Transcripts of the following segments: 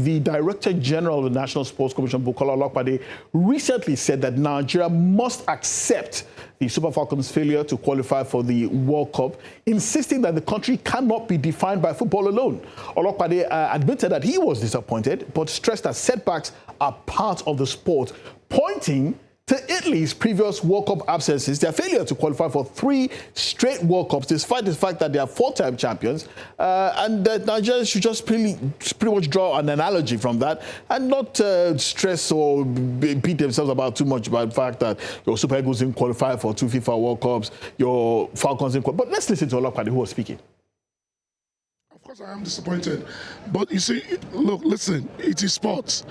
the Director-General of the National Sports Commission, Bukola Olopade, recently said that Nigeria must accept the Super Falcons' failure to qualify for the World Cup, insisting that the country cannot be defined by football alone. Olopade admitted that he was disappointed, but stressed that setbacks are part of the sport, pointing to Italy's previous World Cup absences, their failure to qualify for 3 straight World Cups, despite the fact that they are 4-time champions, and that Nigeria should just pretty much draw an analogy from that and not stress or beat themselves about too much about the fact that your Super Eagles didn't qualify for 2 FIFA World Cups, your Falcons didn't qualify. But let's listen to Olopade, who was speaking. Of course, I am disappointed. But you see, look, listen, it is sports.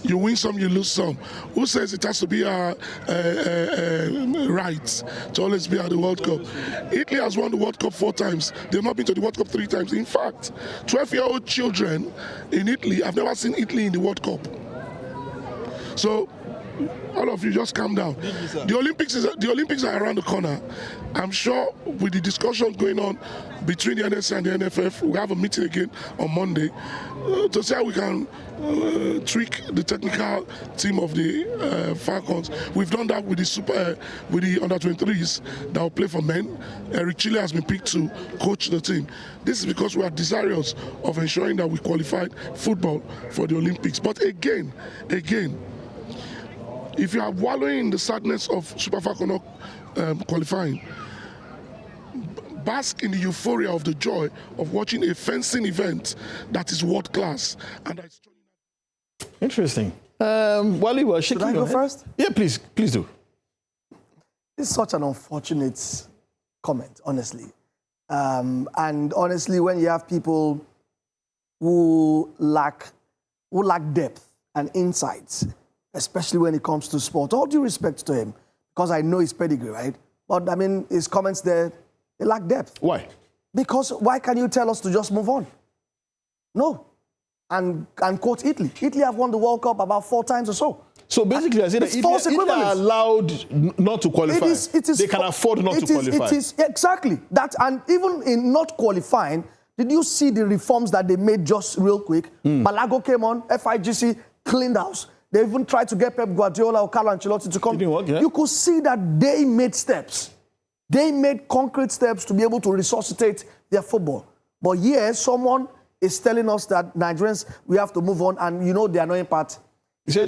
You win some, you lose some. Who says it has to be our right to always be at the World Cup? Italy has won the World Cup 4 times. They've not been to the World Cup 3 times. In fact, 12-year-old children in Italy, I've never seen Italy in the World Cup. So, all of you just calm down. The Olympics are around the corner. I'm sure with the discussions going on between the NSC and the NFF, we have a meeting again on Monday to see how we can tweak the technical team of the Falcons. We've done that with the under-23s that will play for men. Eric Chile has been picked to coach the team. This is because we are desirous of ensuring that we qualified football for the Olympics. But again, if you are wallowing in the sadness of Super Falcon qualifying, bask in the euphoria of the joy of watching a fencing event that is world class. And that's interesting. While you were shaking Should I your go head? first? Yeah, please do. It's such an unfortunate comment, honestly. And honestly, when you have people who lack depth and insights, especially when it comes to sport, all due respect to him, because I know his pedigree, right? But I mean, his comments there, they lack depth. Why? Because why can you tell us to just move on? No. And quote Italy. Italy have won the World Cup about 4 times or so. So basically, I say that if they are allowed not to qualify, they can afford not to qualify. It is, exactly. That, and even in not qualifying, did you see the reforms that they made just real quick? Malago came on, FIGC cleaned house. They even tried to get Pep Guardiola or Carlo Ancelotti to come. It didn't work, yeah? You could see that they made steps. They made concrete steps to be able to resuscitate their football. But here, someone is telling us that Nigerians, we have to move on, and you know the annoying part. We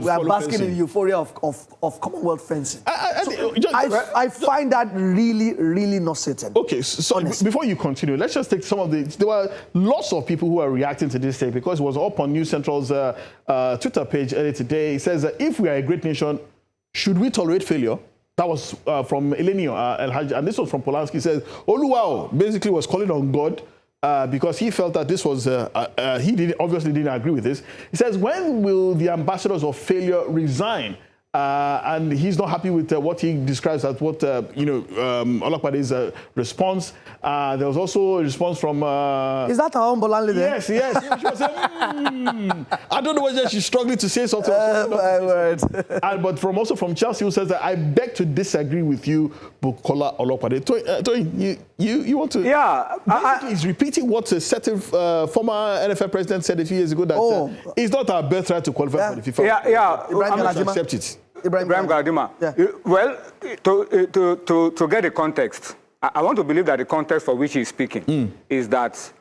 are basking in the euphoria of Commonwealth fencing. I find that really, really not certain. Okay, so before you continue, let's just take some of the... There were lots of people who are reacting to this take because it was up on News Central's Twitter page earlier today. It says that if we are a great nation, should we tolerate failure? That was from Elenio El-Hajj, and this was from Polanski. He says, Oluwao basically was calling on God because he felt that this was, obviously didn't agree with this. He says, when will the ambassadors of failure resign? And he's not happy with what he describes as what, Olopade's response. There was also a response from... Is that our own Bolanle there? Yes. She was saying, I don't know whether she's struggling to say something. But also from Chelsea, who says that I beg to disagree with you, Bukola Olopade. Toyin, you want to... Yeah. Basically, he's repeating what a certain former NFL president said a few years ago, that it's not our birthright to qualify for the FIFA. Yeah. I'm going to accept it. Ibrahim Galadima. Yeah. Well, to get the context, I want to believe that the context for which he's speaking is that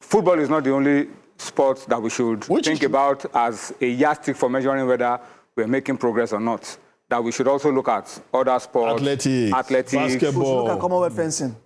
football is not the only sport that we should think about as a yardstick for measuring whether we're making progress or not. That we should also look at other sports. Athletics. We Basketball. should look at Commonwealth fencing.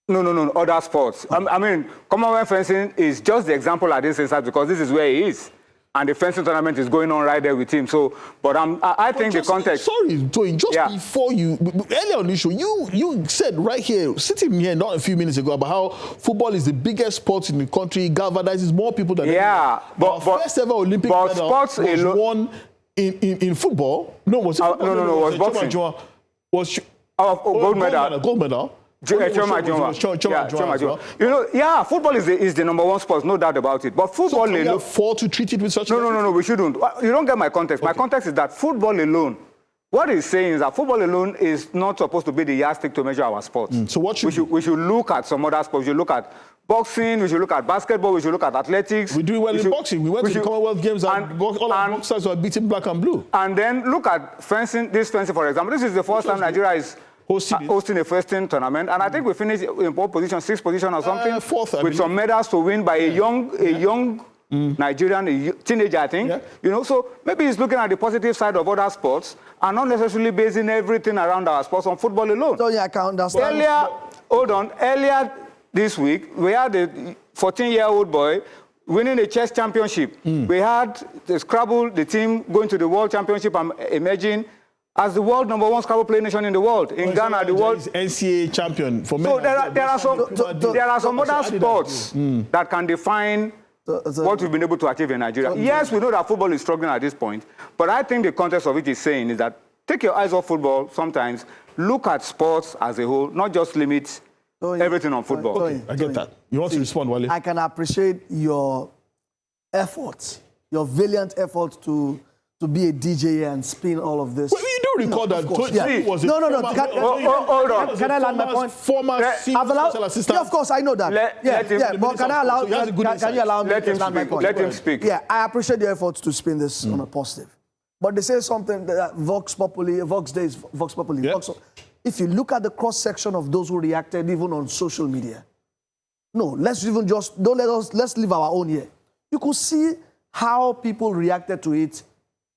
No, other sports. I mean, Commonwealth fencing is just the example at this instance because this is where he is. And the fencing tournament is going on right there with him. So, but I think the context... Sorry, Toyin, before you... Earlier on the show, you said right here, sitting here not a few minutes ago, about how football is the biggest sport in the country, galvanizes more people than anyone. But first ever Olympic medal was won in football. No, was it? No, it was boxing. Gold medal. Gold medal. Choma. Football is the number 1 sport, no doubt about it. But football alone... we afford to treat it with such... No, we shouldn't. You don't get my context. My context is that football alone what he's saying is that football alone is not supposed to be the yardstick to measure our sports. So what should we should look at some other sports. We should look at boxing, we should look at basketball, we should look at athletics. We do well in boxing. We went to the Commonwealth Games and all our boxers were beating black and blue. And then look at fencing, for example. This is the first time Nigeria is hosting a fencing tournament. And I think we finished in pole position, 6th position or something. Fourth, with some medals to win by a young Nigerian, a teenager, I think. Yeah. You know, so maybe he's looking at the positive side of other sports and not necessarily basing everything around our sports on football alone. So yeah, I can understand. Earlier this week, we had a 14-year-old boy winning a chess championship. We had the Scrabble, the team going to the World Championship and emerging as the world #1 Scrabble playing nation in the world. In Ghana, the world NCAA champion for men. So there are some other sports that can define what we've been able to achieve in Nigeria. Yes, we know that football is struggling at this point, but I think the context of it is saying is that take your eyes off football sometimes, look at sports as a whole, not just limit everything on football. Okay, I get that. You want to respond, Wale? I can appreciate your efforts, your valiant efforts to be a DJ and spin all of this. Well, you do recall that Tony was a hold on. Can I land my point? Former special assistant. Yeah, of course, I know that. But can I allow? Can you allow me to land my point? Let him speak. Yeah, I appreciate your efforts to spin this on a positive. But they say something that Vox Populi, Vox Days, Vox Populi. Yeah. If you look at the cross-section of those who reacted even on social media, let's leave our own here. You could see how people reacted to it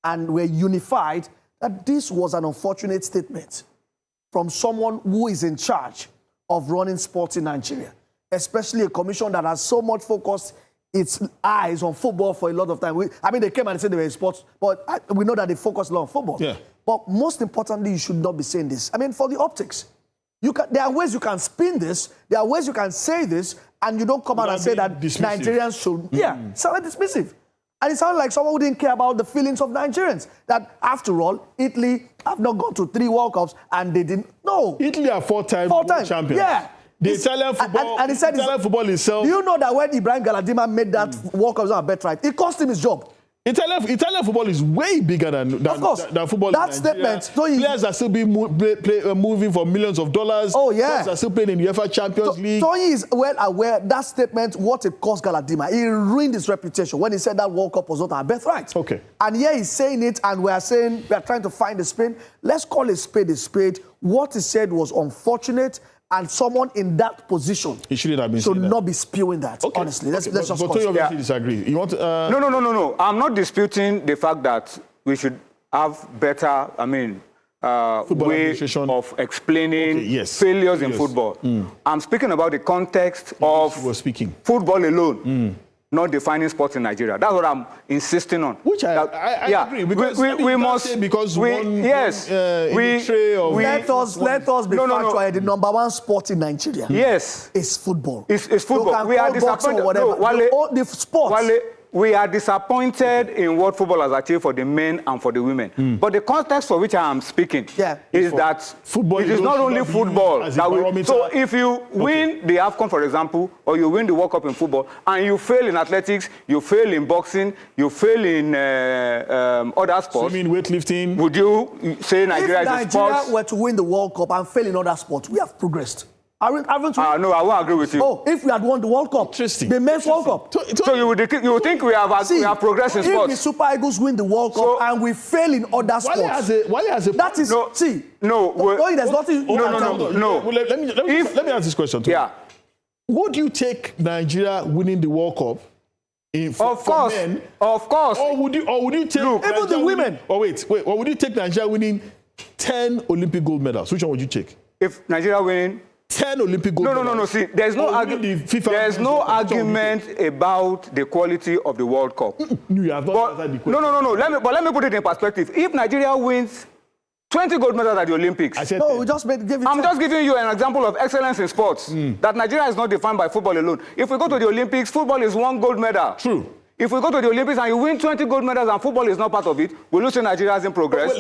and were unified that this was an unfortunate statement from someone who is in charge of running sports in Nigeria, especially a commission that has so much focused its eyes on football for a lot of time. They came and said they were in sports, but we know that they focus a lot on football. Yeah. But most importantly, you should not be saying this. For the optics. There are ways you can spin this, there are ways you can say this, and you don't come out and say that dismissive. Nigerians should... sound dismissive. And it sounded like someone who didn't care about the feelings of Nigerians. That, after all, Italy have not gone to 3 World Cups and they didn't... No. Italy are 4-time champions. Yeah. The Italian football, and he said Italian football itself... Do you know that when Ibrahim Galadima made that World Cup on a bet right, it cost him his job? Italian football is way bigger than football that in Nigeria. Statement... Players are still being moving for millions of dollars. Oh, yeah. Players are still playing in the UEFA Champions League. Tony is well aware that statement, what it cost Galadima. He ruined his reputation when he said that World Cup was not our birthright. Okay. And here he's saying it, and we are trying to find a spin. Let's call a spade a spade. What he said was unfortunate, and someone in that position should not be spewing that. Okay. Honestly, let's just. But Tony obviously disagree. You want to, No. I'm not disputing the fact that we should have better. Way of explaining failures in football. I'm speaking about the context of football alone. Not defining sports in Nigeria. That's what I'm insisting on. Which I agree. Because we must say because let us be factual. The #1 sport in Nigeria is football. It's football. We are disappointed. The sports. We are disappointed in what football has achieved for the men and for the women. But the context for which I am speaking is that football it is not only football. So if you win the AFCON, for example, or you win the World Cup in football, and you fail in athletics, you fail in boxing, you fail in other sports. So you mean weightlifting? Would you say Nigeria is a sport? If Nigeria were to win the World Cup and fail in other sports, we have progressed. Haven't we? No, I won't agree with you. If we had won the World Cup, the men's World Cup. So you would think we have progressed in sports? If the Super Eagles win the World Cup and we fail in other sports, that is there's nothing. No. Let me ask this question. Yeah. Would you take Nigeria winning the World Cup? Of course. Or would you take even the women? Or would you take Nigeria winning 10 Olympic gold medals? Which one would you take? If Nigeria winning 10 Olympic gold medals. No. See, there's no argument about the quality of the World Cup. You have not answered the question. No. Let me put it in perspective. If Nigeria wins 20 gold medals at the Olympics. We just give it. I'm just giving you an example of excellence in sports. That Nigeria is not defined by football alone. If we go to the Olympics, football is 1 gold medal. True. If we go to the Olympics and you win 20 gold medals and football is not part of it, will you say Nigeria hasn't progressed?